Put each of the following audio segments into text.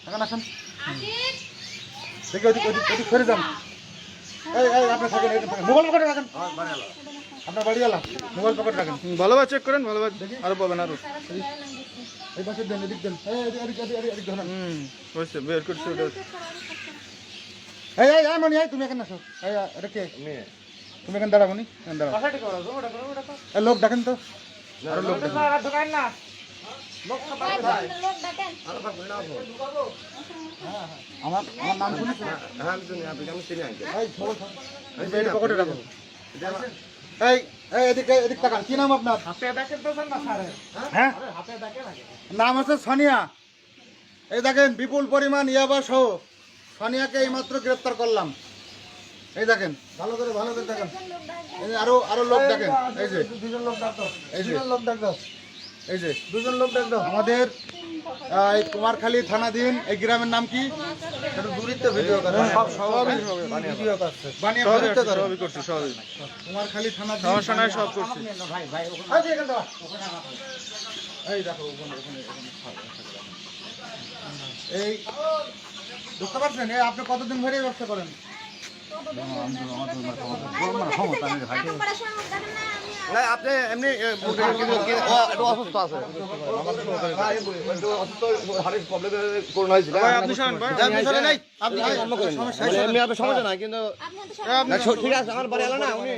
এখন আসেন দেখি ওদিক সরে যান। এই আপনি থাকেন, মোবাইল পকেটে রাখেন। আপনার বাড়ি এলাম, মোবাইল পকেটে রাখেন। ভালোভাবে চেক করেন, ভালোভাবে আরো পাবেন আরো। এই পাশে দেন, এদিক দেন। এদিক ধরেন। হয়েছে, বের করছি ওটা। এই মনি, তুমি এখানে আসো। এটা কে? তুমি এখানে দাঁড়াবো নি, দাঁড়াও। লোক ডাকেন তো, আরো লোক ডাকেন। আমার নাম শুনেছো? পকেটে রাখো। এদিক তাকান। কি নাম আপনার? হ্যাঁ, নাম আছে সোনিয়া। এই দেখেন, বিপুল পরিমাণ ইয়াবা সহ সোনিয়াকে এইমাত্র গ্রেফতার করলাম। এই দেখেন, ভালো করে দেখেন। আরো লোক দেখেন। এই যে দুজন লোক ডাকতো, এই যে দুজন লোক ডাকতো। আমাদের এই কুমারখালী থানাধীন এই গ্রামের নাম কি? কুমারখালী থানা সব করছি। এই দেখো, এই বুঝতে পারছেন? আপনি কতদিন ধরে ব্যবসা করেন? আপনি এমনি অসুস্থ আছে, সমস্যা নাই, কিন্তু ঠিক আছে। আমার বাড়ি এলো না, উনি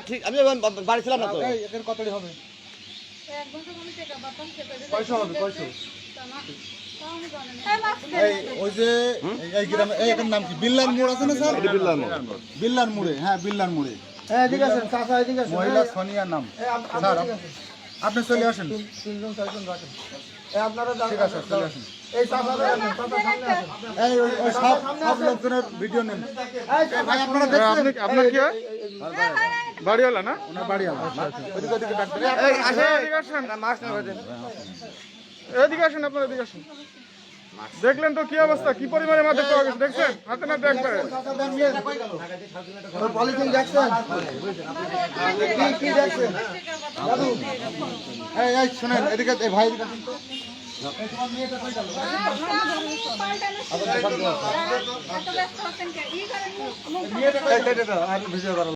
ঠিক, আমি বাড়ি ছিলাম না তো। কতটি হবে? পয়সা হবে, পয়সা। ওই যে এই গ্রামে এটার নাম কি? বিল্লার মোড় আছে না স্যার? বিল্লার মোড়ে, হ্যাঁ বিল্লার মোড়ে। মহিলা সোনিয়া নাম। স্যার আপনি চলে আসেন। ঠিক আছে, চলে আসেন। ওই সব লোকজনের ভিডিও নেন। ভাই আপনারা দেখছেন? আপনার কি হয়? বাড়িওয়ালা না? ওনার বাড়িওয়ালা। ওদিকে ডাক্তার। এদিকে আসেন, এদিকে আসেন, আপনারা এদিকে আসেন। দেখলেন তো কি অবস্থা, কি পরিমাণে মাদক পাওয়া গেছে, দেখছেন? হাতে না দেখবে পলিথিন দেখছেন? কি দেখছেন? এই শোনেন, এদিকে ভাই এদিকে